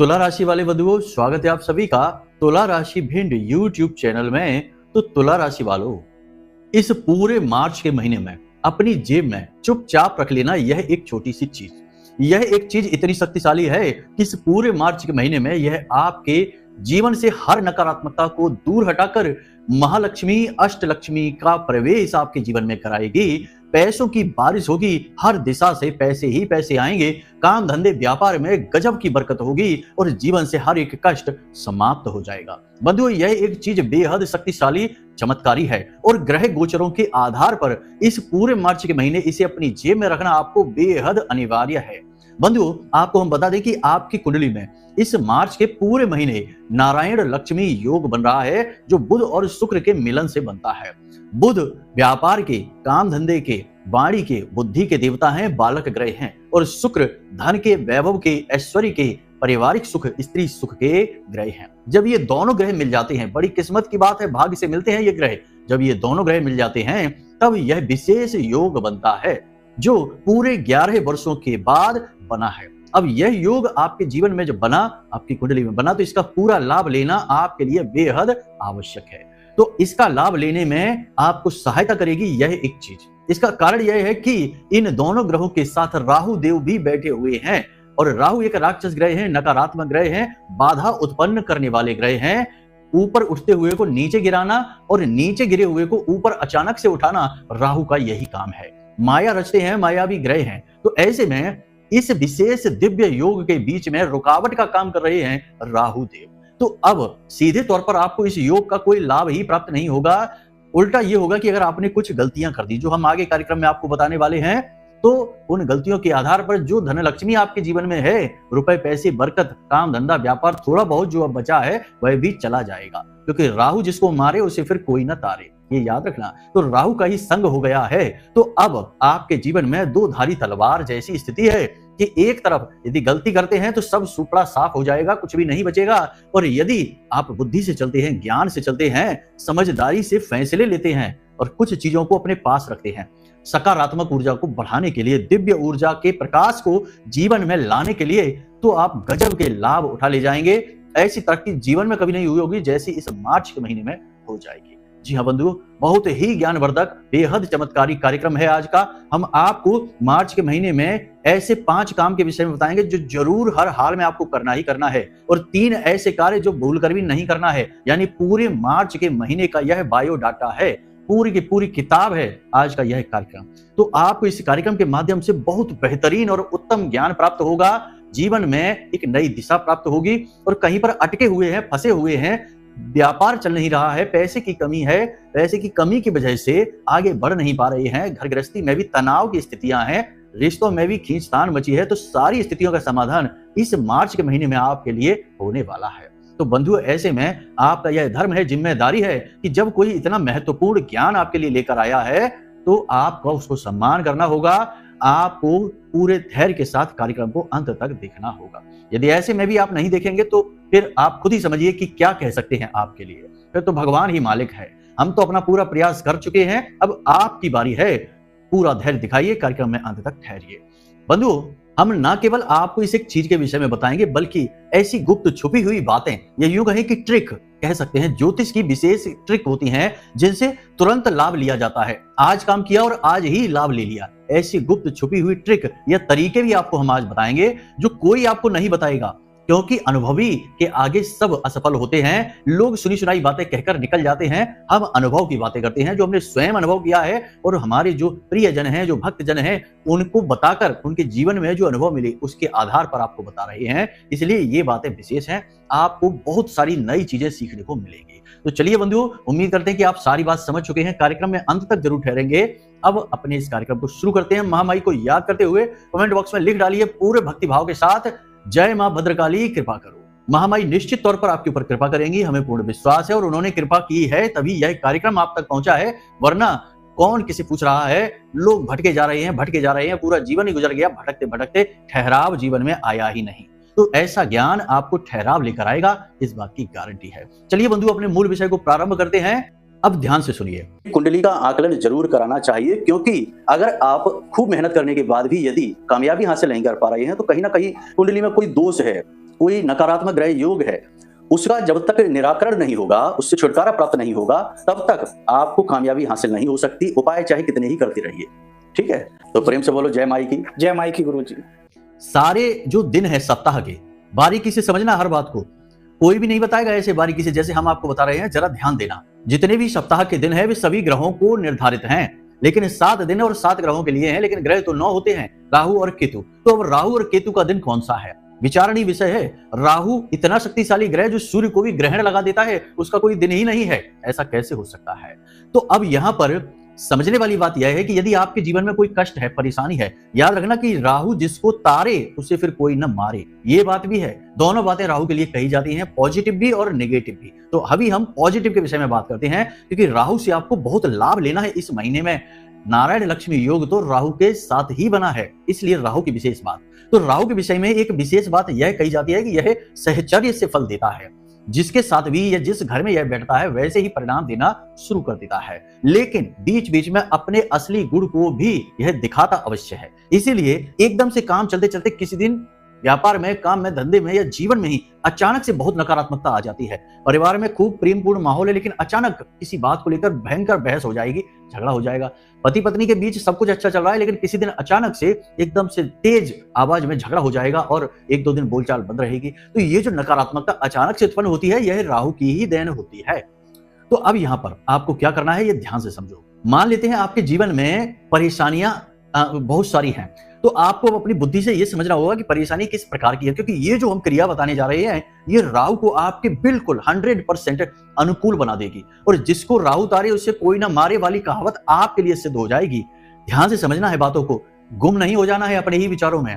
तुला राशि वाले बंधुओं, स्वागत है आप सभी का तुला राशि भिंड YouTube चैनल में। तो तुला राशि वालों, इस पूरे मार्च के महीने में अपनी जेब में चुपचाप रख लेना यह एक छोटी सी चीज, यह एक चीज इतनी शक्तिशाली है कि इस पूरे मार्च के महीने में यह आपके जीवन से हर नकारात्मकता को दूर हटाकर महालक्ष्मी अष्टलक्ष्मी का प्रवेश आपके जीवन में कराएगी। पैसों की बारिश होगी, हर दिशा से पैसे ही पैसे आएंगे, काम धंधे व्यापार में गजब की बरकत होगी और जीवन से हर एक कष्ट समाप्त हो जाएगा। बंधुओं, यह एक चीज बेहद शक्तिशाली चमत्कारी है और ग्रह गोचरों के आधार पर इस पूरे मार्च के महीने इसे अपनी जेब में रखना आपको बेहद अनिवार्य है। बंधुओं, आपको हम बता दें कि आपकी कुंडली में इस मार्च के पूरे महीने नारायण लक्ष्मी योग बन रहा है, जो बुध और शुक्र के मिलन से बनता है। बुध व्यापार के, काम धंधे के, वाणी के, बुद्धि के देवता हैं, बालक ग्रह हैं, और शुक्र धन के, वैभव के, ऐश्वर्य के, पारिवारिक सुख, स्त्री सुख के ग्रह हैं। जब ये दोनों ग्रह मिल जाते हैं, बड़ी किस्मत की बात है, भाग्य से मिलते हैं ये ग्रह। जब ये दोनों ग्रह मिल जाते हैं तब यह विशेष योग बनता है, जो पूरे 11 वर्षों के बाद बना है। अब यह योग आपके जीवन में जब बना, आपकी कुंडली में बना, तो इसका पूरा लाभ लेना आपके लिए बेहद आवश्यक है। तो इसका लाभ लेने में आपको सहायता करेगी यह एक चीज। इसका कारण यह है कि इन दोनों ग्रहों के साथ राहु देव भी बैठे हुए हैं, और राहु एक राक्षस ग्रह है, नकारात्मक ग्रह है, बाधा उत्पन्न करने वाले ग्रह हैं। ऊपर उठते हुए को नीचे गिराना और नीचे गिरे हुए को ऊपर अचानक से उठाना राहु का यही काम है। माया रचते हैं, मायावी ग्रह हैं। तो ऐसे में इस विशेष दिव्य योग के बीच में रुकावट का काम कर रहे हैं राहु देव। तो अब सीधे तौर पर आपको इस योग का कोई लाभ ही प्राप्त नहीं होगा, उल्टा ये होगा कि अगर आपने कुछ गलतियां कर दी, जो हम आगे कार्यक्रम में आपको बताने वाले हैं, तो उन गलतियों के आधार पर जो धन लक्ष्मी आपके जीवन में है, रुपए पैसे बरकत, काम धंधा व्यापार, थोड़ा बहुत जो अब बचा है वह भी चला जाएगा, क्योंकि राहु जिसको मारे उसे फिर कोई ना तारे, ये याद रखना। तो राहु का ही संग हो गया है। तो अब आपके जीवन में दो धारी तलवार जैसी स्थिति है कि एक तरफ यदि गलती करते हैं तो सब सुपड़ा साफ हो जाएगा, कुछ भी नहीं बचेगा, और यदि आप बुद्धि से चलते हैं, ज्ञान से चलते हैं, समझदारी से फैसले लेते हैं और कुछ चीजों को अपने पास रखते हैं, सकारात्मक ऊर्जा को बढ़ाने के लिए, दिव्य ऊर्जा के प्रकाश को जीवन में लाने के लिए, तो आप गजब के लाभ उठा ले जाएंगे। ऐसी तरक्की जीवन में कभी नहीं हुई होगी जैसी इस मार्च के महीने में हो जाएगी। जी हाँ बंधुओं, बहुत ही ज्ञानवर्धक, बेहद चमत्कारी कार्यक्रम है आज का। हम आपको मार्च के महीने में ऐसे 5 काम के विषय में बताएंगे जो जरूर हर हाल में आपको करना ही करना है, और 3 ऐसे कार्य जो भूलकर भी नहीं करना है। यानी पूरे मार्च के महीने का यह बायोडाटा है, पूरी की पूरी किताब है आज का यह कार्यक्रम। तो आपको इस कार्यक्रम के माध्यम से बहुत बेहतरीन और उत्तम ज्ञान प्राप्त होगा, जीवन में एक नई दिशा प्राप्त होगी। और कहीं पर अटके हुए हैं, फंसे हुए हैं, व्यापार चल नहीं रहा है, पैसे की कमी है, पैसे की कमी की वजह से आगे बढ़ नहीं पा रहे हैं, घर गृहस्थी में भी तनाव की स्थितियां हैं, रिश्तों में भी खींचतान मची है, तो सारी स्थितियों का समाधान इस मार्च के महीने में आपके लिए होने वाला है। तो बंधुओं, ऐसे में आपका यह धर्म है, जिम्मेदारी है कि जब कोई इतना महत्वपूर्ण ज्ञान आपके लिए लेकर आया है तो आपको उसको सम्मान करना होगा, आपको पूरे धैर्य के साथ कार्यक्रम को अंत तक देखना होगा। यदि ऐसे में भी आप नहीं देखेंगे तो फिर आप खुद ही समझिए कि क्या कह सकते हैं आपके लिए, फिर तो भगवान ही मालिक है। हम तो अपना पूरा प्रयास कर चुके हैं, अब आपकी बारी है। पूरा धैर्य दिखाइए, कार्यक्रम में अंत तक ठहरिए। बंधुओं, हम न केवल आपको इस एक चीज के विषय में बताएंगे, बल्कि ऐसी गुप्त छुपी हुई बातें, या यूं कहें कि ट्रिक कह सकते हैं, ज्योतिष की विशेष ट्रिक होती हैं जिनसे तुरंत लाभ लिया जाता है। आज काम किया और आज ही लाभ ले लिया, ऐसी गुप्त छुपी हुई ट्रिक या तरीके भी आपको हम आज बताएंगे जो कोई आपको नहीं बताएगा, क्योंकि अनुभवी के आगे सब असफल होते हैं। लोग सुनी सुनाई बातें कहकर निकल जाते हैं, हम अनुभव की बातें करते हैं, जो हमने स्वयं अनुभव किया है, और हमारे जो प्रियजन हैं, जो भक्त जन हैं, उनको बताकर उनके जीवन में जो अनुभव मिले उसके आधार पर आपको बता रहे हैं। इसलिए ये बातें विशेष हैं, आपको बहुत सारी नई चीजें सीखने को मिलेंगी। तो चलिए बंधुओं, उम्मीद करते हैं कि आप सारी बात समझ चुके हैं, कार्यक्रम में अंत तक जरूर ठहरेंगे। अब अपने इस कार्यक्रम को शुरू करते हैं। महामाई को याद करते हुए कमेंट बॉक्स में लिख डालिए पूरे भक्ति भाव के साथ, जय मां भद्रकाली कृपा करो। महामाई निश्चित तौर पर आपके ऊपर कृपा करेंगी, हमें पूर्ण विश्वास है, और उन्होंने कृपा की है तभी यह कार्यक्रम आप तक पहुंचा है, वरना कौन किसे पूछ रहा है। लोग भटके जा रहे हैं, पूरा जीवन ही गुजर गया भटकते भटकते, ठहराव जीवन में आया ही नहीं। तो ऐसा ज्ञान आपको ठहराव लेकर आएगा, इस बात की गारंटी है। चलिए बंधु, अपने मूल विषय को प्रारंभ करते हैं। अब ध्यान से सुनिए, कुंडली का आकलन जरूर कराना चाहिए, क्योंकि अगर आप खूब मेहनत करने के बाद भी यदि कामयाबी हासिल नहीं कर पा रहे हैं तो कहीं ना कहीं कुंडली में कोई दोष है। कोई नकारात्मक ग्रह योग है, उसका जब तक निराकरण नहीं होगा, उससे छुटकारा प्राप्त नहीं होगा, तब तक आपको कामयाबी हासिल नहीं हो सकती, उपाय चाहे कितने ही करते रहिए। ठीक है, तो प्रेम से बोलो जय माई की। जय माई की गुरु जी। सारे जो दिन है सप्ताह के, बारीकी से समझना हर बात को, कोई भी नहीं बताएगा ऐसे बारीकी से जैसे हम आपको बता रहे हैं। जरा ध्यान देना, जितने भी सप्ताह के दिन है वे सभी ग्रहों को निर्धारित हैं, लेकिन 7 दिन और 7 ग्रहों के लिए हैं, लेकिन ग्रह तो 9 होते हैं, राहु और केतु। तो अब राहु और केतु का दिन कौन सा है, विचारणीय विषय है। राहु इतना शक्तिशाली ग्रह जो सूर्य को भी ग्रहण लगा देता है, उसका कोई दिन ही नहीं है, ऐसा कैसे हो सकता है। तो अब यहां पर समझने वाली बात यह है कि यदि आपके जीवन में कोई कष्ट है, परेशानी है, याद रखना कि राहु जिसको तारे उसे फिर कोई न मारे, ये बात भी है। दोनों बातें राहु के लिए कही जाती हैं, पॉजिटिव भी और नेगेटिव भी। तो अभी हम पॉजिटिव के विषय में बात करते हैं, क्योंकि राहु से आपको बहुत लाभ लेना है इस महीने में। नारायण लक्ष्मी योग तो राहु के साथ ही बना है, इसलिए राहु की विशेष बात। तो राहु के विषय में एक विशेष बात यह कही जाती है कि यह सहचर्य से फल देता है, जिसके साथ भी या जिस घर में यह बैठता है वैसे ही परिणाम देना शुरू कर देता है, लेकिन बीच बीच में अपने असली गुण को भी यह दिखाता अवश्य है। इसीलिए एकदम से काम चलते चलते किसी दिन व्यापार में, काम में, धंधे में या जीवन में ही अचानक से बहुत नकारात्मकता आ जाती है। परिवार में खूब प्रेमपूर्ण माहौल है, लेकिन अचानक किसी बात को लेकर भयंकर बहस हो जाएगी, झगड़ा हो जाएगा। पति पत्नी के बीच सब कुछ अच्छा चल रहा है, लेकिन किसी दिन अचानक से एकदम से तेज आवाज में झगड़ा हो जाएगा और 1-2 दिन बोलचाल बंद रहेगी। तो ये जो नकारात्मकता अचानक से उत्पन्न होती है, यह राहु की ही देन होती है। तो अब यहाँ पर आपको क्या करना है, ये ध्यान से समझो। मान लेते हैं आपके जीवन में परेशानियां बहुत सारी हैं, तो आपको अपनी बुद्धि से ये समझना होगा कि परेशानी किस प्रकार की है, क्योंकि ये जो हम क्रिया बताने जा रहे हैं ये राहु को आपके बिल्कुल 100% अनुकूल बना देगी, और जिसको राहु तारे उससे कोई ना मारे वाली कहावत आपके लिए सिद्ध हो जाएगी। ध्यान से समझना है बातों को, गुम नहीं हो जाना है अपने ही विचारों में।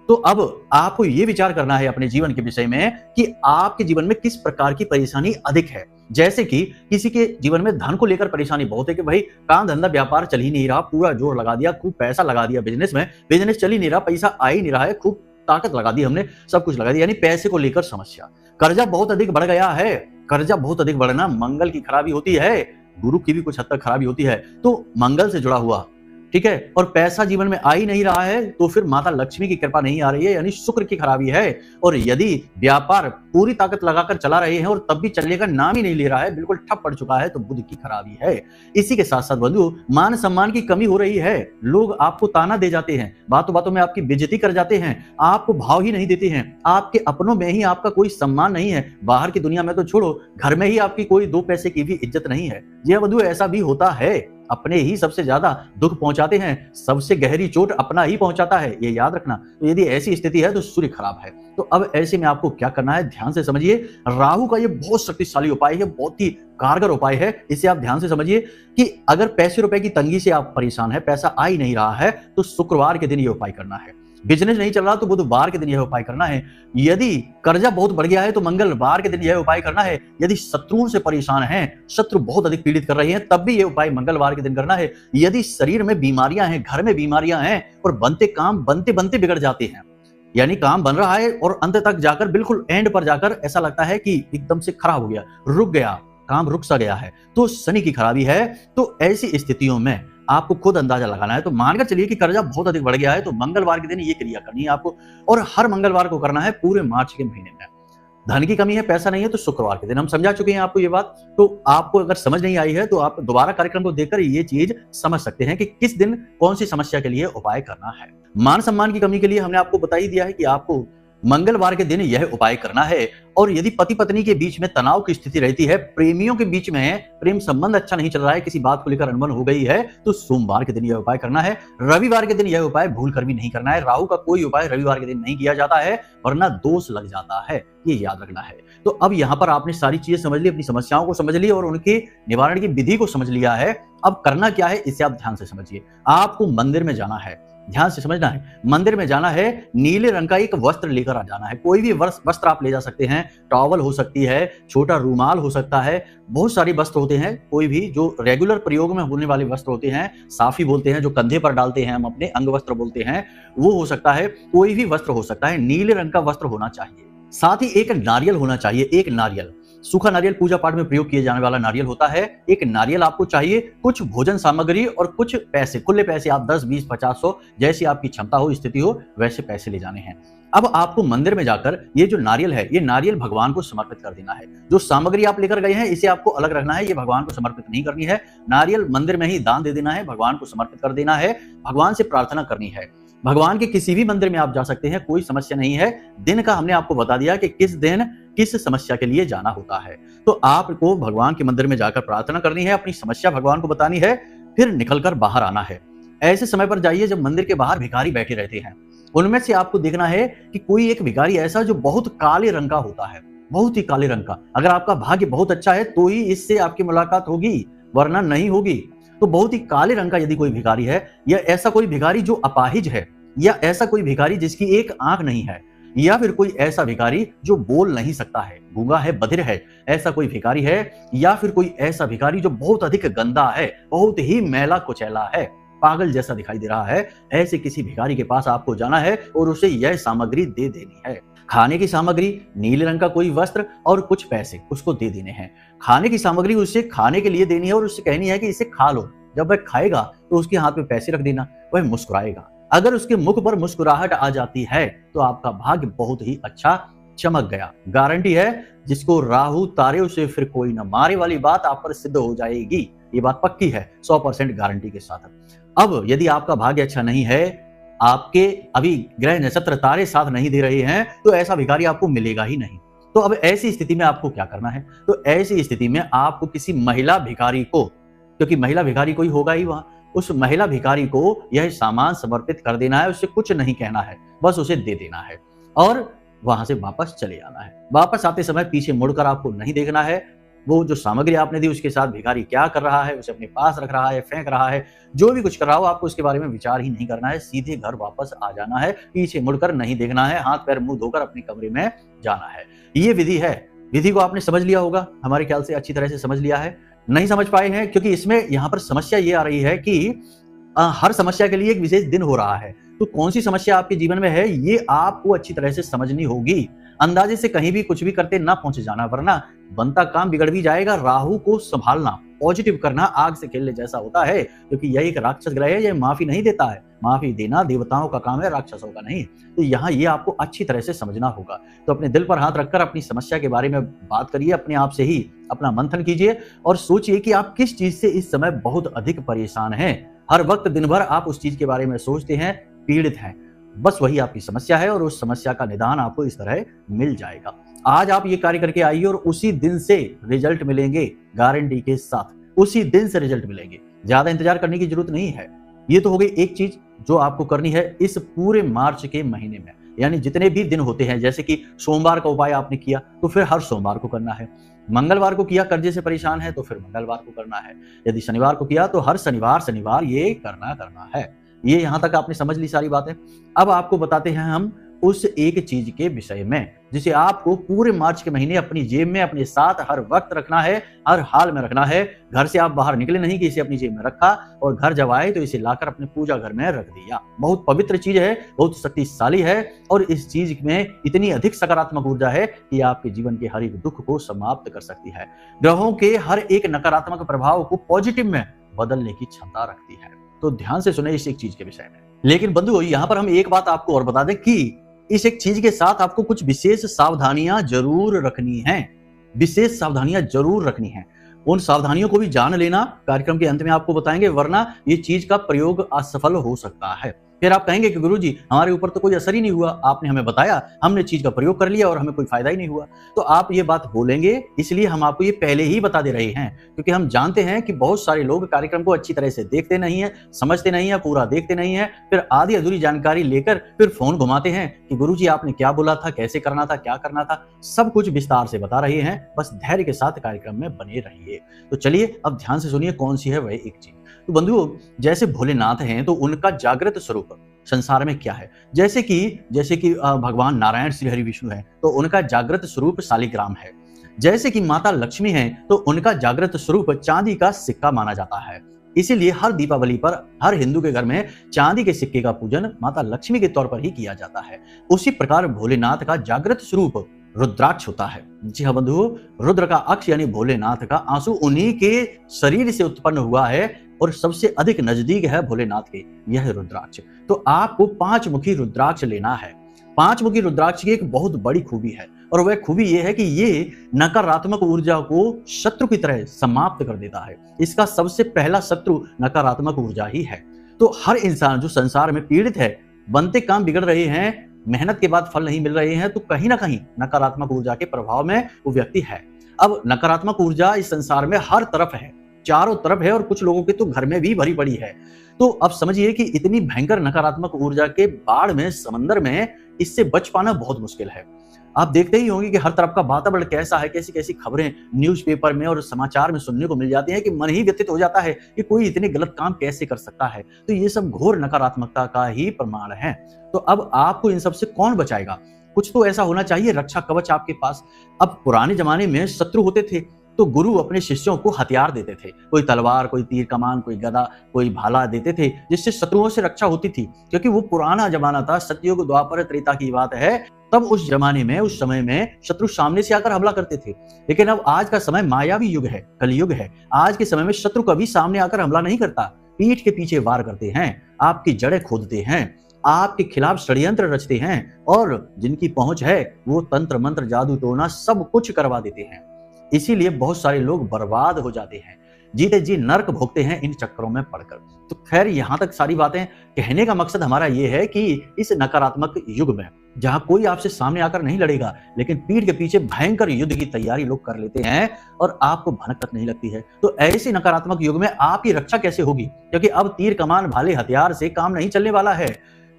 तो अब आपको ये विचार करना है अपने जीवन के विषय में कि आपके जीवन में किस प्रकार की परेशानी अधिक है। जैसे कि किसी के जीवन में धन को लेकर परेशानी बहुत है कि भाई काम धंधा व्यापार चल ही नहीं रहा, पूरा जोर लगा दिया, खूब पैसा लगा दिया बिजनेस में, बिजनेस चल ही नहीं रहा, पैसा आ ही नहीं रहा है, खूब ताकत लगा दी हमने, सब कुछ लगा दिया, यानी पैसे को लेकर समस्या। कर्जा बहुत अधिक बढ़ गया है, कर्जा बहुत अधिक बढ़ना मंगल की खराबी होती है, गुरु की भी कुछ हद तक खराबी होती है, तो मंगल से जुड़ा हुआ, ठीक है। और पैसा जीवन में आ ही नहीं रहा है, तो फिर माता लक्ष्मी की कृपा नहीं आ रही है, यानी शुक्र की खराबी है। और यदि व्यापार पूरी ताकत लगाकर चला रहे हैं और तब भी चलने का नाम ही नहीं ले रहा है, बिल्कुल ठप पड़ चुका है, तो बुध की खराबी है। इसी के साथ साथ बंधु, मान सम्मान की कमी हो रही है, लोग आपको ताना दे जाते हैं, बातों बातों में आपकी बेइज्जती कर जाते हैं, आपको भाव ही नहीं देते हैं, आपके अपनों में ही आपका कोई सम्मान नहीं है, बाहर की दुनिया में तो छोड़ो, घर में ही आपकी कोई 2 पैसे की भी इज्जत नहीं है। यह बंधु ऐसा भी होता है, अपने ही सबसे ज्यादा दुख पहुंचाते हैं, सबसे गहरी चोट अपना ही पहुंचाता है, ये याद रखना। तो यदि ऐसी स्थिति है तो सूर्य खराब है। तो अब ऐसे में आपको क्या करना है, ध्यान से समझिए। राहु का ये बहुत शक्तिशाली उपाय है, बहुत ही कारगर उपाय है, इसे आप ध्यान से समझिए कि अगर पैसे रुपए की तंगी से आप परेशान है, पैसा आ ही नहीं रहा है, तो शुक्रवार के दिन ये उपाय करना है। बिजनेस नहीं चल रहा तो बुधवार के दिन यह उपाय करना है। यदि कर्जा बहुत बढ़ गया है तो मंगलवार के दिन यह उपाय करना है। यदि शत्रुओं से परेशान हैं, शत्रु बहुत अधिक पीड़ित कर रहे हैं, तब भी यह उपाय मंगलवार के दिन करना है। यदि शरीर में बीमारियां हैं, घर में बीमारियां हैं और बनते काम बनते बनते बिगड़ जाते हैं, यानी काम बन रहा है और अंत तक जाकर बिल्कुल एंड पर जाकर ऐसा लगता है कि एकदम से खराब हो गया, रुक गया, काम रुक सा गया है, तो शनि की खराबी है। तो ऐसी स्थितियों में आपको खुद अंदाजा लगाना है। तो मानकर चलिए कि कर्जा बहुत अधिक बढ़ गया है, तो मंगलवार के दिन ये क्रिया करनी है आपको, और हर मंगलवार को करना है पूरे मार्च के महीने में। धन की कमी है, पैसा नहीं है, तो शुक्रवार के दिन हम समझा चुके हैं आपको ये बात। तो आपको अगर समझ नहीं आई है तो आप दोबारा कार्यक्रम को देखकर ये चीज समझ सकते हैं कि किस दिन कौन सी समस्या के लिए उपाय करना है। मान सम्मान की कमी के लिए हमने आपको बता ही दिया है कि आपको मंगलवार के दिन यह उपाय करना है। और यदि पति पत्नी के बीच में तनाव की स्थिति रहती है, प्रेमियों के बीच में प्रेम संबंध अच्छा नहीं चल रहा है, किसी बात को लेकर अनबन हो गई है, तो सोमवार के दिन यह उपाय करना है। रविवार के दिन यह उपाय भूल कर भी नहीं करना है। राहु का कोई उपाय रविवार के दिन नहीं किया जाता है, वरना दोष लग जाता है, ये याद रखना है। तो अब यहाँ पर आपने सारी चीजें समझ ली, अपनी समस्याओं को समझ ली और उनके निवारण की विधि को समझ लिया है। अब करना क्या है, इसे आप ध्यान से समझिए। आपको मंदिर में जाना है, ध्यान से समझना है। मंदिर में जाना है, नीले रंग का एक वस्त्र लेकर आ जाना है। कोई भी वस्त्र आप ले जा सकते हैं, टॉवल हो सकती है, छोटा रूमाल हो सकता है, बहुत सारे वस्त्र होते हैं, कोई भी जो रेगुलर प्रयोग में होने वाले वस्त्र होते हैं, साफी बोलते हैं, जो कंधे पर डालते हैं हम, अपने अंग वस्त्र बोलते हैं, वो हो सकता है। कोई भी वस्त्र हो सकता है, नीले रंग का वस्त्र होना चाहिए। साथ ही एक नारियल होना चाहिए, एक नारियल, सूखा नारियल पूजा पाठ में प्रयोग किए जाने वाला नारियल होता है। एक नारियल आपको चाहिए, कुछ भोजन सामग्री और कुछ पैसे, खुले पैसे, आप 10, 20, 50, 100 जैसी आपकी क्षमता हो, स्थिति हो, वैसे पैसे ले जाने हैं। अब आपको मंदिर में जाकर ये जो नारियल है, ये नारियल भगवान को समर्पित कर देना है। जो सामग्री आप लेकर गए हैं इसे आपको अलग रखना है, ये भगवान को समर्पित नहीं करनी है। नारियल मंदिर में ही दान दे देना है, भगवान को समर्पित कर देना है, भगवान से प्रार्थना करनी है। भगवान के किसी भी मंदिर में आप जा सकते हैं, कोई समस्या नहीं है। दिन का हमने आपको बता दिया कि किस दिन किस समस्या के लिए जाना होता है। तो आपको भगवान के मंदिर में जाकर प्रार्थना करनी है, अपनी समस्या भगवान को बतानी है, फिर निकलकर बाहर आना है। ऐसे समय पर जाइए जब मंदिर के बाहर भिखारी बैठे रहते हैं। उनमें से आपको देखना है कि कोई एक भिखारी ऐसा जो बहुत काले रंग का होता है, बहुत ही काले रंग का। अगर आपका भाग्य बहुत अच्छा है तो ही इससे आपकी मुलाकात होगी, वरना नहीं होगी। तो बहुत ही काले रंग का यदि कोई भिखारी है, या ऐसा कोई भिखारी जो अपाहिज है, या ऐसा कोई भिखारी जिसकी एक आंख नहीं है, या फिर कोई ऐसा भिखारी जो बोल नहीं सकता है, गूंगा है, बधिर है, ऐसा कोई भिखारी है, या फिर कोई ऐसा भिखारी जो बहुत अधिक गंदा है, बहुत ही मैला कुचैला है, पागल जैसा दिखाई दे रहा है, ऐसे किसी भिखारी के पास आपको जाना है और उसे यह सामग्री दे देनी है। खाने की सामग्री, नीले रंग का कोई वस्त्र और कुछ पैसे उसको दे देने हैं। खाने की सामग्री उसे खाने के लिए देनी है और उससे कहनी है कि इसे खा लो। जब वह खाएगा तो उसके हाथ में पैसे रख देना, वह मुस्कुराएगा। अगर उसके मुख पर मुस्कुराहट आ जाती है तो आपका भाग्य बहुत ही अच्छा चमक गया। गारंटी है, जिसको राहु तारे उसे फिर कोई न मारे वाली बात आप पर सिद्ध हो जाएगी। ये बात पक्की है, 100% गारंटी के साथ। अब यदि आपका भाग्य अच्छा नहीं है, आपके अभी ग्रह नक्षत्र तारे साथ नहीं दे रहे हैं, तो ऐसा भिखारी आपको मिलेगा ही नहीं। तो अब ऐसी स्थिति में आपको क्या करना है? तो ऐसी स्थिति में आपको किसी महिला भिखारी को, क्योंकि महिला भिखारी कोई होगा ही वहां, उस महिला भिखारी को यह सामान समर्पित कर देना है। उससे कुछ नहीं कहना है, बस उसे दे देना है और वहां से वापस चले आना है। वापस आते समय पीछे मुड़कर आपको नहीं देखना है। वो जो सामग्री आपने दी उसके साथ भिखारी क्या कर रहा है, उसे अपने पास रख रहा है, फेंक रहा है, जो भी कुछ कर रहा हो, आपको उसके बारे में विचार ही नहीं करना है। सीधे घर वापस आ जाना है, पीछे मुड़कर नहीं देखना है, हाथ पैर मुंह धोकर अपने कमरे में जाना है। ये विधि है। विधि को आपने समझ लिया होगा, हमारे ख्याल से अच्छी तरह से समझ लिया है। नहीं समझ पाए हैं क्योंकि इसमें यहाँ पर समस्या ये आ रही है कि हर समस्या के लिए एक विशेष दिन हो रहा है। तो कौन सी समस्या आपके जीवन में है, ये आपको अच्छी तरह से समझनी होगी। अंदाजे से कहीं भी कुछ भी करते ना पहुंच जाना, वरना बनता काम बिगड़ भी जाएगा। राहु को संभालना, पॉजिटिव करना आग से खेलने जैसा होता है, क्योंकि यह एक राक्षस ग्रह है, यह माफी नहीं देता है। माफी देना देवताओं का काम है, राक्षसों का नहीं। तो यहाँ ये आपको अच्छी तरह से समझना होगा। तो अपने दिल पर हाथ रखकर अपनी समस्या के बारे में बात करिए, अपने आप से ही अपना मंथन कीजिए और सोचिए कि आप किस चीज से इस समय बहुत अधिक परेशान हैं। हर वक्त दिन भर आप उस चीज के बारे में सोचते हैं, पीड़ित हैं। बस वही आपकी समस्या है और उस समस्या का निदान आपको इस तरह मिल जाएगा। आज आप ये कार्य करके आइए और उसी दिन से रिजल्ट मिलेंगे, गारंटी के साथ उसी दिन से रिजल्ट मिलेंगे। ज्यादा इंतजार करने की जरूरत नहीं है। ये तो हो गई एक चीज जो आपको करनी है इस पूरे मार्च के महीने में, यानी जितने भी दिन होते हैं। जैसे कि सोमवार का उपाय आपने किया तो फिर हर सोमवार को करना है। मंगलवार को किया, कर्जे से परेशान है, तो फिर मंगलवार को करना है। यदि शनिवार को किया तो हर शनिवार ये करना है। ये यहां तक आपने समझ ली सारी बातें। अब आपको बताते हैं हम उस एक चीज के विषय में जिसे आपको पूरे मार्च के महीने अपनी जेब में, अपने साथ हर वक्त रखना है, हर हाल में रखना है। घर से आप बाहर निकले नहीं कि इसे अपनी जेब में रखा और घर जब आए तो इसे लाकर अपने पूजा घर में रख दिया। बहुत पवित्र चीज है, बहुत शक्तिशाली है और इस चीज में इतनी अधिक सकारात्मक ऊर्जा है कि आपके जीवन के हर एक दुख को समाप्त कर सकती है। ग्रहों के हर एक नकारात्मक प्रभाव को पॉजिटिव में बदलने की क्षमता रखती है। तो ध्यान से सुने इस एक चीज के विषय में। लेकिन बंधुओं, यहाँ पर हम एक बात आपको और बता दें कि इस एक चीज के साथ आपको कुछ विशेष सावधानियां जरूर रखनी हैं। विशेष सावधानियां जरूर रखनी हैं। उन सावधानियों को भी जान लेना, कार्यक्रम के अंत में आपको बताएंगे, वरना ये चीज का प्रयोग असफल हो सकता है। फिर आप कहेंगे कि गुरुजी हमारे ऊपर तो कोई असर ही नहीं हुआ, आपने हमें बताया, हमने चीज का प्रयोग कर लिया और हमें कोई फायदा ही नहीं हुआ। तो आप ये बात बोलेंगे, इसलिए हम आपको ये पहले ही बता दे रहे हैं, क्योंकि हम जानते हैं कि बहुत सारे लोग कार्यक्रम को अच्छी तरह से देखते नहीं है, समझते नहीं है, पूरा देखते नहीं है, फिर आधी अधूरी जानकारी लेकर फिर फोन घुमाते हैं कि गुरुजी आपने क्या बोला था, कैसे करना था, क्या करना था। सब कुछ विस्तार से बता रहे हैं, बस धैर्य के साथ कार्यक्रम में बने रहिए। तो चलिए अब ध्यान से सुनिए कौन सी है वह एक चीज। तो बंधुओं, जैसे भोलेनाथ हैं तो उनका जागृत स्वरूप संसार में क्या है। जैसे कि भगवान नारायण श्री हरि विष्णु है तो उनका जागृत स्वरूप शालिग्राम है। जैसे कि माता लक्ष्मी है तो उनका जागृत स्वरूप चांदी का सिक्का माना जाता है। इसीलिए हर दीपावली पर हर हिंदू के घर में चांदी के सिक्के का पूजन माता लक्ष्मी के तौर पर ही किया जाता है। उसी प्रकार भोलेनाथ का जागृत स्वरूप रुद्राक्ष होता है। जी हाँ बंधुओं, रुद्र का अक्ष यानी भोलेनाथ का आंसू उन्हीं के शरीर से उत्पन्न हुआ है और सबसे अधिक नजदीक है भोलेनाथ के यह रुद्राक्ष। तो आपको 5 मुखी रुद्राक्ष लेना है। पांचमुखी रुद्राक्ष की एक बहुत बड़ी खूबी है और वह खूबी यह है कि ये नकारात्मक ऊर्जा को शत्रु की तरह समाप्त कर देता है। इसका सबसे पहला शत्रु नकारात्मक ऊर्जा ही है। तो हर इंसान जो संसार में पीड़ित है, बनते काम बिगड़ रहे हैं, मेहनत के बाद फल नहीं मिल रहे हैं, तो कहीं ना कहीं नकारात्मक ऊर्जा के प्रभाव में वो व्यक्ति है। अब नकारात्मक ऊर्जा इस संसार में हर तरफ है, चारों तरफ है, और कुछ लोगों के तो घर में भी भरी पड़ी है। तो अब समझिए कि इतनी भयंकर नकारात्मक ऊर्जा के बाढ़ में, समंदर में इससे बच पाना बहुत मुश्किल है। आप देखते ही होंगे कि हर तरफ का वातावरण कैसा है, कैसी कैसी खबरें न्यूज़पेपर में और समाचार में सुनने को मिल जाती हैं कि मन ही व्यथित हो जाता है कि कोई इतने गलत काम कैसे कर सकता है। तो ये सब घोर नकारात्मकता का ही प्रमाण है। तो अब आपको इन सब से कौन बचाएगा? कुछ तो ऐसा होना चाहिए रक्षा कवच आपके पास। अब पुराने जमाने में शत्रु होते थे तो गुरु अपने शिष्यों को हथियार देते थे, कोई तलवार, कोई तीर कमान, कोई गदा, कोई भाला देते थे, जिससे शत्रुओं से रक्षा होती थी। क्योंकि वो पुराना जमाना था, सतयुग द्वापर त्रेता की बात है। तब उस जमाने में, उस समय में शत्रु सामने से आकर हमला करते थे। लेकिन अब आज का समय मायावी युग है, कलयुग है। आज के समय में शत्रु कभी सामने आकर हमला नहीं करता, पीठ के पीछे वार करते हैं, आपकी जड़ें खोदते हैं, आपके खिलाफ षड्यंत्र रचते हैं, और जिनकी पहुंच है वो तंत्र मंत्र जादू टोना सब कुछ करवा देते हैं। इसीलिए बहुत सारे लोग बर्बाद हो जाते हैं, जीते जी नर्क भोगते हैं इन चक्करों में पड़कर। तो खैर, यहाँ तक सारी बातें कहने का मकसद हमारा ये है कि इस नकारात्मक युग में, जहां कोई आपसे सामने आकर नहीं लड़ेगा, लेकिन पीठ के पीछे भयंकर युद्ध की तैयारी लोग कर लेते हैं और आपको भनक तक नहीं लगती है, तो ऐसे नकारात्मक युग में आपकी रक्षा कैसे होगी? क्योंकि अब तीर कमान भाले हथियार से काम नहीं चलने वाला है।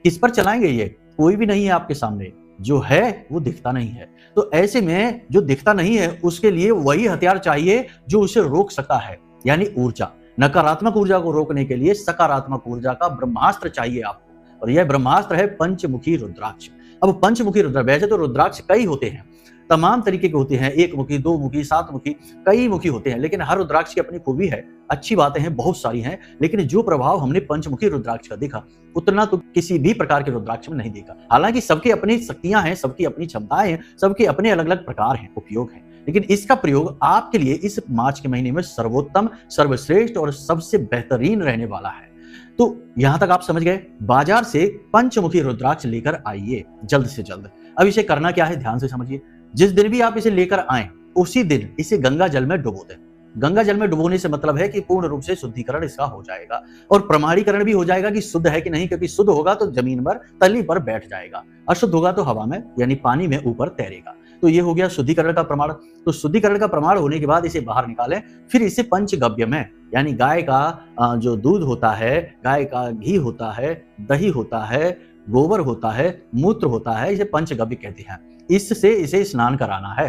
किस पर चलाएंगे? ये कोई भी नहीं है आपके सामने, जो है वो दिखता नहीं है। तो ऐसे में जो दिखता नहीं है उसके लिए वही हथियार चाहिए जो उसे रोक सकता है, यानी ऊर्जा। नकारात्मक ऊर्जा को रोकने के लिए सकारात्मक ऊर्जा का ब्रह्मास्त्र चाहिए आपको, और यह ब्रह्मास्त्र है पंचमुखी रुद्राक्ष। अब पंचमुखी रुद्राक्ष, वैसे तो रुद्राक्ष कई होते हैं, तमाम तरीके के होते हैं, एक मुखी, दो मुखी, सात मुखी, कई मुखी होते हैं, लेकिन हर रुद्राक्ष की अपनी खूबी है, अच्छी बातें हैं, बहुत सारी हैं। लेकिन जो प्रभाव हमने पंचमुखी रुद्राक्ष का देखा, उतना तो किसी भी प्रकार के रुद्राक्ष में नहीं देखा। हालांकि सबकी अपनी शक्तियां हैं, सबकी अपनी क्षमताएं हैं, सबके अपने अलग अलग प्रकार हैं, उपयोग हैं, लेकिन इसका प्रयोग आपके लिए इस मार्च के महीने में सर्वोत्तम, सर्वश्रेष्ठ और सबसे बेहतरीन रहने वाला है। तो यहां तक आप समझ गए। बाजार से पंचमुखी रुद्राक्ष लेकर आइए जल्द से जल्द। अब इसे करना क्या है, ध्यान से समझिए। जिस दिन भी आप इसे लेकर आए, उसी दिन इसे गंगा जल में डुबो दें। गंगा जल में डुबोने से मतलब है कि पूर्ण रूप से शुद्धिकरण इसका हो जाएगा, और प्रमाणीकरण भी हो जाएगा कि शुद्ध है कि नहीं, क्योंकि शुद्ध होगा तो जमीन पर, तली पर बैठ जाएगा, अशुद्ध होगा तो हवा में यानी पानी में ऊपर तैरेगा। तो ये हो गया शुद्धिकरण का प्रमाण। तो शुद्धिकरण का प्रमाण होने के बाद इसे बाहर निकालें, फिर इसे पंचगव्य में, यानी गाय का जो दूध होता है, गाय का घी होता है, दही होता है, गोबर होता है, मूत्र होता है, इसे पंचगव्य कहते हैं। इससे इसे स्नान कराना है।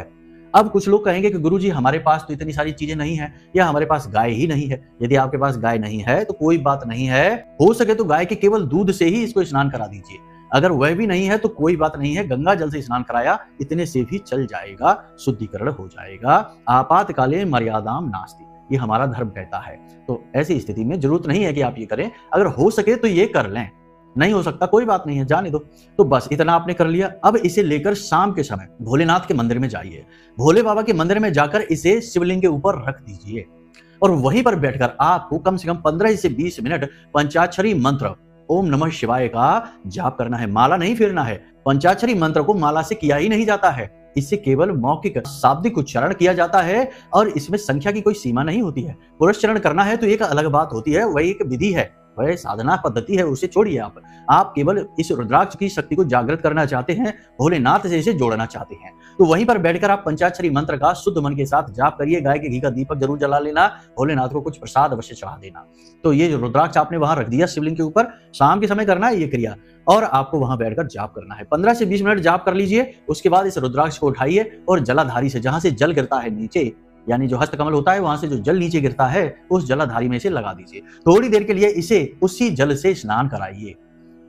अब कुछ लोग कहेंगे कि गुरुजी हमारे पास तो इतनी सारी चीजें नहीं है, या हमारे पास गाय ही नहीं है। यदि आपके पास गाय नहीं है तो कोई बात नहीं है, हो सके तो गाय के केवल दूध से ही इसको स्नान करा दीजिए। अगर वह भी नहीं है तो कोई बात नहीं है, गंगा जल से स्नान कराया, इतने से भी चल जाएगा, शुद्धिकरण हो जाएगा। आपातकाले मर्यादाम नास्ति, ये हमारा धर्म कहता है। तो ऐसी स्थिति में जरूरत नहीं है कि आप ये करें, अगर हो सके तो ये कर लें, नहीं हो सकता कोई बात नहीं है, जाने दो। तो बस इतना आपने कर लिया। अब इसे लेकर शाम के समय भोलेनाथ के मंदिर में जाइए, भोले बाबा के मंदिर में जाकर इसे शिवलिंग के ऊपर रख दीजिए, और वहीं पर बैठकर आपको कम से कम 15 से 20 मिनट पंचाक्षरी मंत्र ओम नमः शिवाय का जाप करना है। माला नहीं फेरना है। पंचाक्षरी मंत्र को माला से किया ही नहीं जाता है, इससे केवल मौखिक शाब्दिक उच्चारण किया जाता है, और इसमें संख्या की कोई सीमा नहीं होती है। पुरस्चरण करना है तो एक अलग बात होती है, वही एक विधि है, वह साधना पद्धति है, उसे छोड़िए। आप केवल इस रुद्राक्ष की शक्ति को जागृत करना चाहते हैं, भोलेनाथ से इसे जोड़ना चाहते हैं, तो वहीं पर बैठकर आप पंचाक्षरी मंत्र का शुद्ध मन के साथ जाप करिए। गाय के घी का दीपक जरूर जला लेना, भोलेनाथ को कुछ प्रसाद अवश्य चढ़ा देना। तो ये जो रुद्राक्ष आपने वहां रख दिया शिवलिंग के ऊपर, शाम के समय करना है ये क्रिया, और आपको वहां बैठकर जाप करना है। 15 से 20 मिनट जाप कर लीजिए। उसके बाद इस रुद्राक्ष को उठाइए और जलाधारी से, जहां से जल गिरता है नीचे, यानी जो हस्तकमल होता है वहां से जो जल नीचे गिरता है, उस जलाधारी में इसे लगा दीजिए। थोड़ी देर के लिए इसे उसी जल से स्नान कराइए।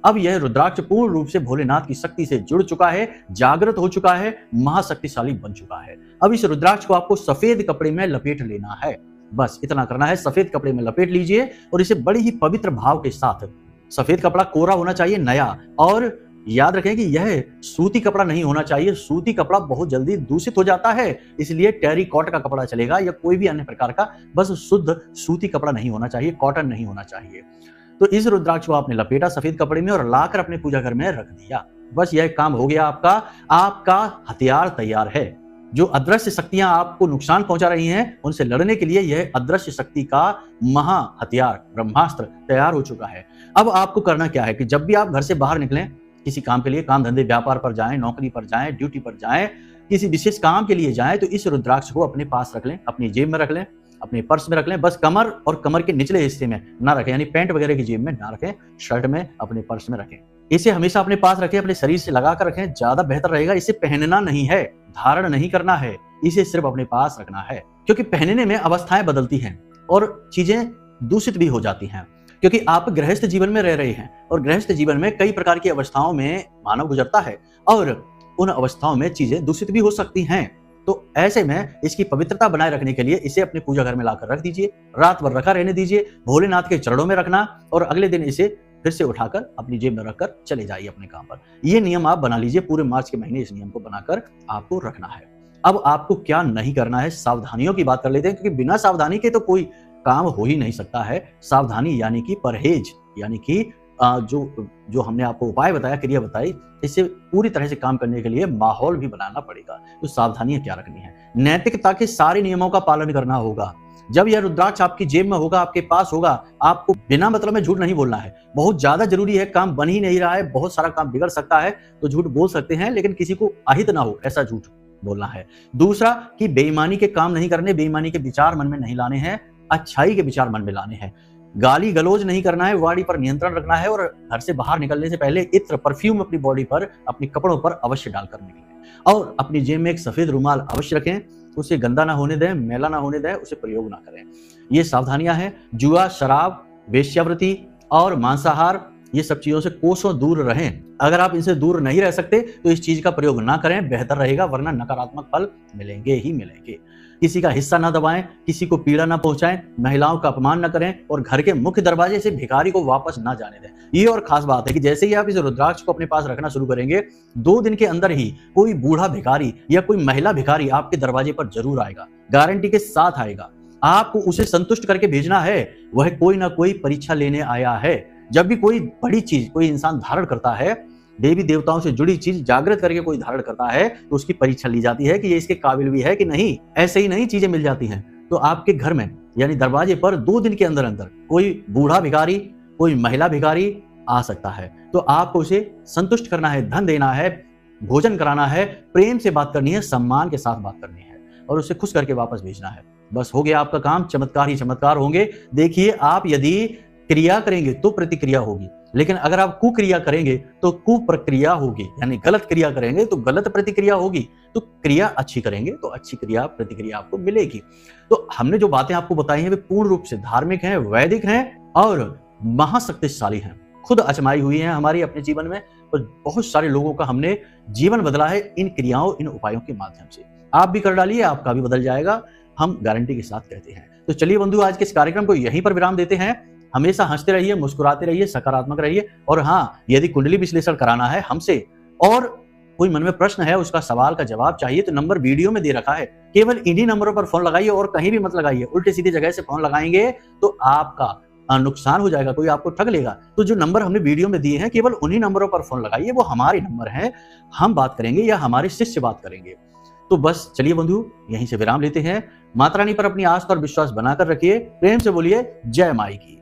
अब यह रुद्राक्ष पूर्ण रूप से भोलेनाथ की शक्ति से जुड़ चुका है, जागृत हो चुका है, महाशक्तिशाली बन चुका है। अब इस रुद्राक्ष को आपको सफेद कपड़े में लपेट लेना है। बस इतना करना है, सफेद कपड़े में लपेट लीजिए और इसे बड़े ही पवित्र भाव के साथ, सफेद कपड़ा कोरा होना चाहिए, नया, और याद रखें कि यह सूती कपड़ा नहीं होना चाहिए। सूती कपड़ा बहुत जल्दी दूषित हो जाता है, इसलिए टेरिकॉट का कपड़ा चलेगा या कोई भी अन्य प्रकार का, बस शुद्ध सूती कपड़ा नहीं होना चाहिए, कॉटन नहीं होना चाहिए। तो इस रुद्राक्ष को आपने लपेटा सफेद कपड़े में और लाकर अपने पूजा घर में रख दिया। बस यह काम हो गया आपका, आपका हथियार तैयार है। जो अदृश्य शक्तियां आपको नुकसान पहुंचा रही हैं, उनसे लड़ने के लिए यह अदृश्य शक्ति का महा हथियार ब्रह्मास्त्र तैयार हो चुका है। अब आपको करना क्या है कि जब भी आप घर से बाहर निकलें, किसी काम के लिए, काम धंधे व्यापार पर जाएं, नौकरी पर जाएं, ड्यूटी पर जाएं, किसी विशेष काम के लिए जाएं, तो इस रुद्राक्ष को अपने पास रख लें, अपनी जेब में रख लें, अपने पर्स में रख लें। बस कमर और कमर के निचले हिस्से में ना रखें, यानी पैंट वगैरह की जेब में ना रखें, शर्ट में, अपने पर्स में रखें। इसे हमेशा अपने पास रखें, अपने शरीर से लगा कर रखें, ज्यादा बेहतर रहेगा। इसे पहनना नहीं है, धारण नहीं करना है, इसे सिर्फ अपने पास रखना है, क्योंकि पहनने में अवस्थाएं बदलती हैं और चीजें दूषित भी हो जाती हैं। क्योंकि आप गृहस्थ जीवन में रह रहे हैं और गृहस्थ जीवन में कई प्रकार की अवस्थाओं में मानव गुजरता है और उन अवस्थाओं में चीजें दूषित भी हो सकती हैं। तो ऐसे में इसकी पवित्रता बनाए रखने के लिए इसे अपने पूजा घर में लाकर रख दीजिए, रात भर रखा रहने दीजिए, भोलेनाथ के चरणों में रखना और अगले दिन इसे फिर से उठाकर अपनी जेब में रखकर चले जाइए अपने काम पर। ये नियम आप बना लीजिए, पूरे मार्च के महीने इस नियम को बनाकर आपको रखना है। अब आपको क्या नहीं करना है, सावधानियों की बात कर लेते हैं, क्योंकि बिना सावधानी के तो कोई काम हो ही नहीं सकता है। सावधानी यानी कि परहेज, यानी कि जो हमने आपको उपाय बताया, क्रिया बताई, इससे पूरी तरह से काम करने के लिए माहौल भी बनाना पड़ेगा। तो सावधानियां क्या रखनी है? नैतिकता के सारे नियमों का पालन करना होगा। जब यह रुद्राक्ष आपकी जेब में होगा, आपके पास होगा, आपको बिना मतलब में झूठ नहीं बोलना है। बहुत ज्यादा जरूरी है, काम बन ही नहीं रहा है, बहुत सारा काम बिगड़ सकता है, तो झूठ बोल सकते हैं, लेकिन किसी को अहित ना हो ऐसा झूठ बोलना है। दूसरा कि बेईमानी के काम नहीं करने, बेईमानी के विचार मन में नहीं लाने हैं, अच्छाई के विचार मन में लाने हैं। गाली गलौज नहीं करना है, वाणी पर नियंत्रण रखना है और घर से बाहर निकलने से पहले इत्र, परफ्यूम अपनी बॉडी पर, अपने कपड़ों पर अवश्य डालकर निकलें और अपनी जेब में एक सफेद रुमाल अवश्य रखें। उसे गंदा ना होने दें, मैला ना होने दें, उसे प्रयोग ना करें। ये सावधानियां हैं। जुआ, शराब, वेश्यावृत्ति और मांसाहार, ये सब चीजों से कोसों दूर रहें। अगर आप इनसे दूर नहीं रह सकते तो इस चीज का प्रयोग ना करें, बेहतर रहेगा, वरना नकारात्मक फल मिलेंगे ही मिलेंगे। किसी का हिस्सा ना दबाएं, किसी को पीड़ा ना पहुंचाएं, महिलाओं का अपमान ना करें और घर के मुख्य दरवाजे से भिखारी को वापस ना जाने दें। ये और खास बात है कि जैसे ही आप इस रुद्राक्ष को अपने पास रखना शुरू करेंगे, 2 दिन के अंदर ही कोई बूढ़ा भिखारी या कोई महिला भिखारी आपके दरवाजे पर जरूर आएगा, गारंटी के साथ आएगा। आपको उसे संतुष्ट करके भेजना है। वह कोई ना कोई परीक्षा लेने आया है। जब भी कोई बड़ी चीज कोई इंसान धारण करता है, देवी देवताओं से जुड़ी चीज जागृत करके कोई धारण करता है, तो उसकी परीक्षा ली जाती है कि ये इसके काबिल भी है कि नहीं। ऐसे ही नहीं चीजें मिल जाती हैं। तो आपके घर में यानी दरवाजे पर 2 दिन के अंदर अंदर कोई बूढ़ा भिखारी, कोई महिला भिखारी आ सकता है। तो आपको उसे संतुष्ट करना है, धन देना है, भोजन कराना है, प्रेम से बात करनी है, सम्मान के साथ बात करनी है और उसे खुश करके वापस भेजना है। बस हो गया आपका काम। चमत्कार ही चमत्कार होंगे। देखिए, आप यदि क्रिया करेंगे तो प्रतिक्रिया होगी, लेकिन अगर आप कुक्रिया करेंगे तो कुप्रक्रिया होगी, यानी गलत क्रिया करेंगे तो गलत प्रतिक्रिया होगी। तो क्रिया अच्छी करेंगे तो अच्छी क्रिया प्रतिक्रिया आपको मिलेगी। तो हमने जो बातें आपको बताई हैं वे पूर्ण रूप से धार्मिक हैं, वैदिक हैं और महाशक्तिशाली हैं। खुद आजमाई हुई हैं हमारी अपने जीवन में और बहुत सारे लोगों का हमने जीवन बदला है इन क्रियाओं, इन उपायों के माध्यम से। आप भी कर डालिए, आपका भी बदल जाएगा, हम गारंटी के साथ कहते हैं। तो चलिए बंधु, आज के इस कार्यक्रम को यहीं पर विराम देते हैं। हमेशा हंसते रहिए, मुस्कुराते रहिए, सकारात्मक रहिए और हाँ, यदि कुंडली विश्लेषण कराना है हमसे और कोई मन में प्रश्न है, उसका सवाल का जवाब चाहिए, तो नंबर वीडियो में दे रखा है। केवल इन्हीं नंबरों पर फोन लगाइए और कहीं भी मत लगाइए। उल्टे सीधी जगह से फोन लगाएंगे तो आपका नुकसान हो जाएगा, कोई आपको ठग लेगा। तो जो नंबर हमने वीडियो में दिए हैं, केवल उन्हीं नंबरों पर फोन लगाइए, वो हमारे नंबर हैं, हम बात करेंगे या हमारे शिष्य बात करेंगे। तो बस चलिए बंधु, यहीं से विराम लेते हैं। माता रानी पर अपनी आस्था और विश्वास बनाकर रखिए। प्रेम से बोलिए जय माई की।